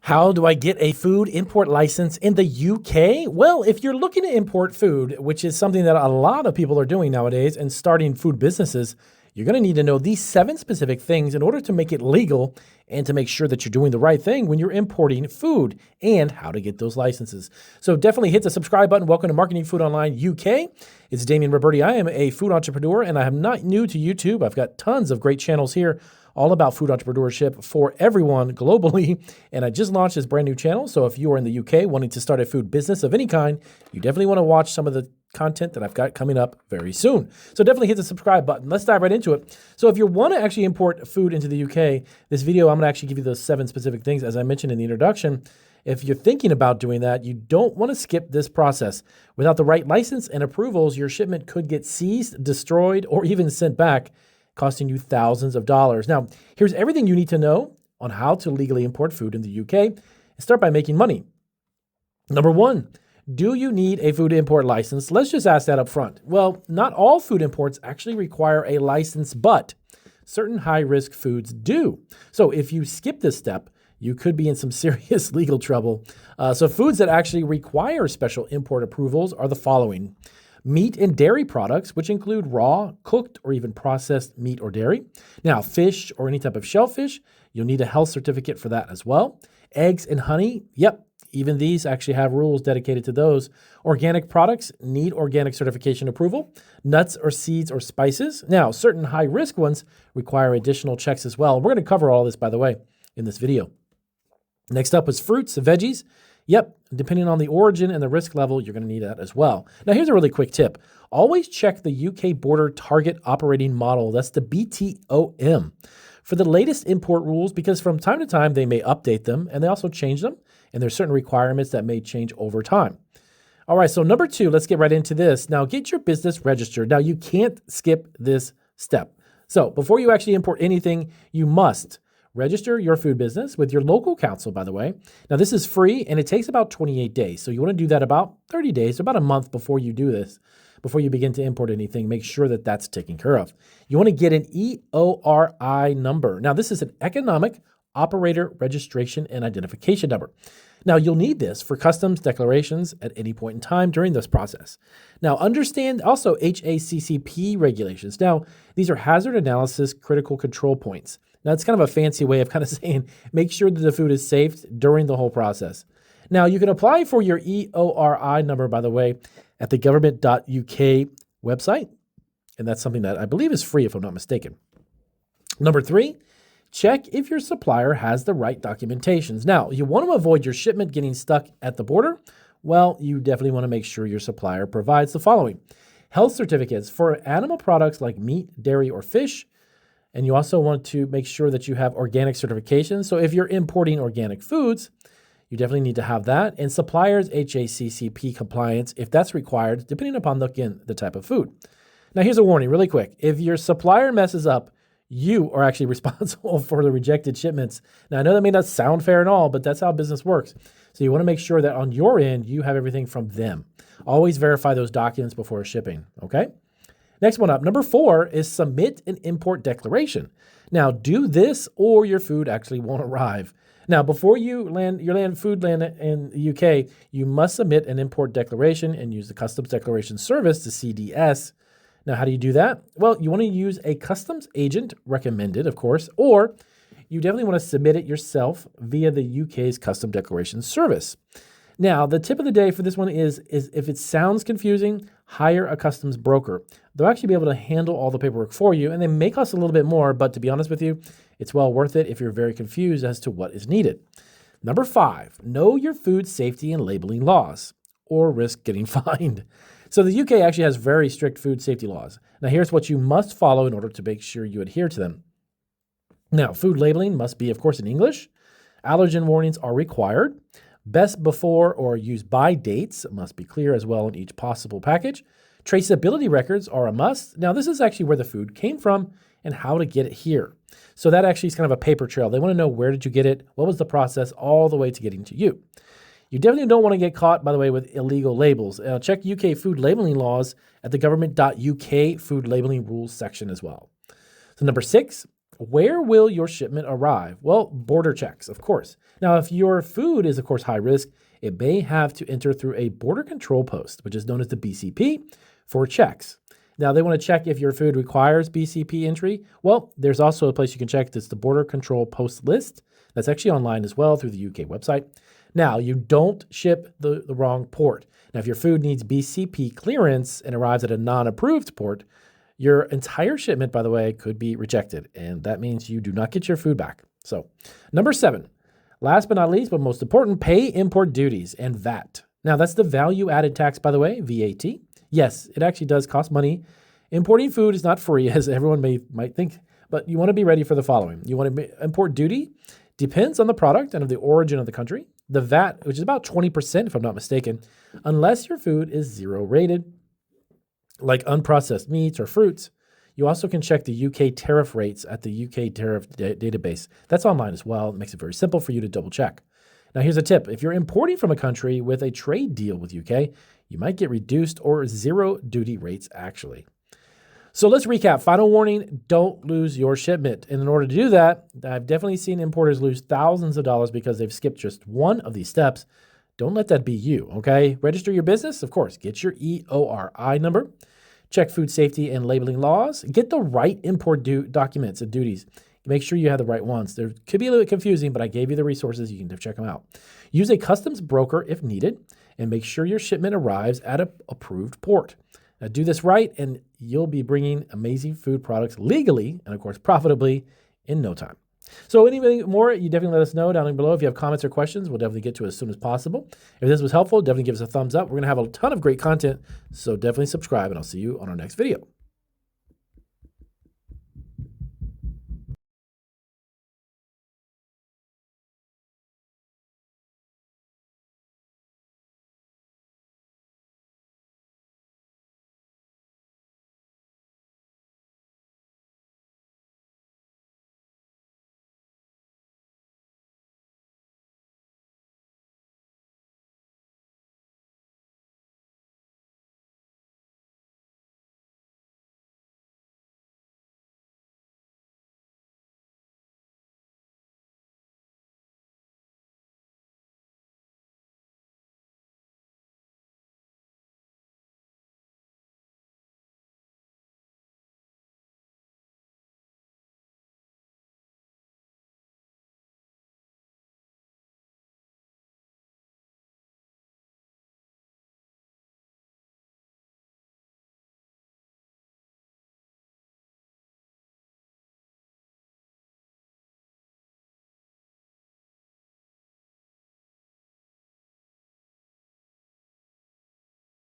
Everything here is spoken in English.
How do I get a food import license in the UK? Well, if you're looking to import food, which is something that a lot of people are doing nowadays and starting food businesses, you're going to need to know these 7 specific things in order to make it legal and to make sure that you're doing the right thing when you're importing food and how to get those licenses. So definitely hit the subscribe button. Welcome to Marketing Food Online UK. It's Damian Roberti. I am a food entrepreneur and I am not new to YouTube. I've got tons of great channels here all about food entrepreneurship for everyone globally. And I just launched this brand new channel. So if you are in the UK wanting to start a food business of any kind, you definitely want to watch some of the content that I've got coming up very soon. So definitely hit the subscribe button. Let's dive right into it. So if you want to actually import food into the UK, this video, I'm going to actually give you those 7 specific things, as I mentioned in the introduction. If you're thinking about doing that, you don't want to skip this process. Without the right license and approvals, your shipment could get seized, destroyed, or even sent back, costing you thousands of dollars. Now, here's everything you need to know on how to legally import food in the UK and start by making money. Number 1, do you need a food import license? Let's just ask that up front. Well, not all food imports actually require a license, but certain high-risk foods do. So if you skip this step, you could be in some serious legal trouble. So foods that actually require special import approvals are the following: meat and dairy products, which include raw, cooked, or even processed meat or dairy. Now, fish or any type of shellfish, you'll need a health certificate for that as well. Eggs and honey, yep, even these actually have rules dedicated to those. Organic products need organic certification approval. Nuts or seeds or spices. Now, certain high-risk ones require additional checks as well. We're going to cover all this, by the way, in this video. Next up is fruits and veggies. Yep, depending on the origin and the risk level, you're going to need that as well. Now, here's a really quick tip. Always check the UK Border Target Operating Model, that's the BTOM, for the latest import rules, because from time to time, they may update them, and they also change them, and there's certain requirements that may change over time. All right, so number 2, let's get right into this. Now, get your business registered. Now, you can't skip this step. So before you actually import anything, you must register your food business with your local council, by the way. Now, this is free, and it takes about 28 days. So you want to do that about 30 days, so about a month before you do this, before you begin to import anything. Make sure that that's taken care of. You want to get an EORI number. Now, this is an Economic Operator Registration and Identification Number. Now, you'll need this for customs declarations at any point in time during this process. Now, understand also HACCP regulations. Now, these are Hazard Analysis Critical Control Points. Now, it's kind of a fancy way of kind of saying make sure that the food is safe during the whole process. Now, you can apply for your EORI number, by the way, at the government.uk website. And that's something that I believe is free, if I'm not mistaken. Number 3, check if your supplier has the right documentations. Now, you want to avoid your shipment getting stuck at the border. Well, you definitely want to make sure your supplier provides the following: health certificates for animal products like meat, dairy, or fish. And you also want to make sure that you have organic certification. So if you're importing organic foods, you definitely need to have that. And suppliers HACCP compliance, if that's required, depending upon the type of food. Now, here's a warning really quick. If your supplier messes up, you are actually responsible for the rejected shipments. Now, I know that may not sound fair and all, but that's how business works. So you want to make sure that on your end, you have everything from them. Always verify those documents before shipping, okay? Next one up, number 4, is submit an import declaration. Now, do this or your food actually won't arrive. Now, before you land in the UK, you must submit an import declaration and use the Customs Declaration Service, the CDS. Now, how do you do that? Well, you want to use a customs agent, recommended, of course, or you definitely want to submit it yourself via the UK's Customs Declaration Service. Now, the tip of the day for this one is if it sounds confusing, hire a customs broker. They'll actually be able to handle all the paperwork for you, and they may cost a little bit more, but to be honest with you, it's well worth it if you're very confused as to what is needed. Number 5, know your food safety and labeling laws, or risk getting fined. So the UK actually has very strict food safety laws. Now, here's what you must follow in order to make sure you adhere to them. Now, food labeling must be, of course, in English. Allergen warnings are required. Best before or use by dates must be clear as well in each possible package. Traceability records are a must. Now, this is actually where the food came from and how to get it here. So that actually is kind of a paper trail. They want to know, where did you get it? What was the process all the way to getting to you? You definitely don't want to get caught, by the way, with illegal labels. Check UK food labeling laws at the government.uk food labeling rules section as well. So number 6, Where will your shipment arrive? Well, border checks, of course. Now, if your food is, of course, high risk, it may have to enter through a border control post, which is known as the BCP, for checks. Now, they want to check if your food requires BCP entry. Well, there's also a place you can check. That's the Border Control Post list. That's actually online as well through the UK website. Now, you don't ship the wrong port. Now, if your food needs BCP clearance and arrives at a non-approved port, your entire shipment, by the way, could be rejected, and that means you do not get your food back. So, number 7, last but not least, but most important, pay import duties and VAT. Now, that's the value-added tax, by the way, VAT. Yes, it actually does cost money. Importing food is not free, as everyone might think, but you want to be ready for the following. You want to import duty, depends on the product and of the origin of the country. The VAT, which is about 20%, if I'm not mistaken, unless your food is 0 rated, like unprocessed meats or fruits. You also can check the UK tariff rates at the UK tariff database. That's online as well. It makes it very simple for you to double check. Now, here's a tip. If you're importing from a country with a trade deal with UK, you might get reduced or 0 duty rates actually. So let's recap. Final warning, don't lose your shipment. And in order to do that, I've definitely seen importers lose thousands of dollars because they've skipped just one of these steps. Don't let that be you, okay? Register your business, of course. Get your EORI number. Check food safety and labeling laws. Get the right import documents and duties. Make sure you have the right ones. There could be a little bit confusing, but I gave you the resources. You can check them out. Use a customs broker if needed, and make sure your shipment arrives at an approved port. Now, do this right, and you'll be bringing amazing food products legally and, of course, profitably in no time. So anything more, you definitely let us know down below. If you have comments or questions, we'll definitely get to it as soon as possible. If this was helpful, definitely give us a thumbs up. We're going to have a ton of great content, so definitely subscribe, and I'll see you on our next video.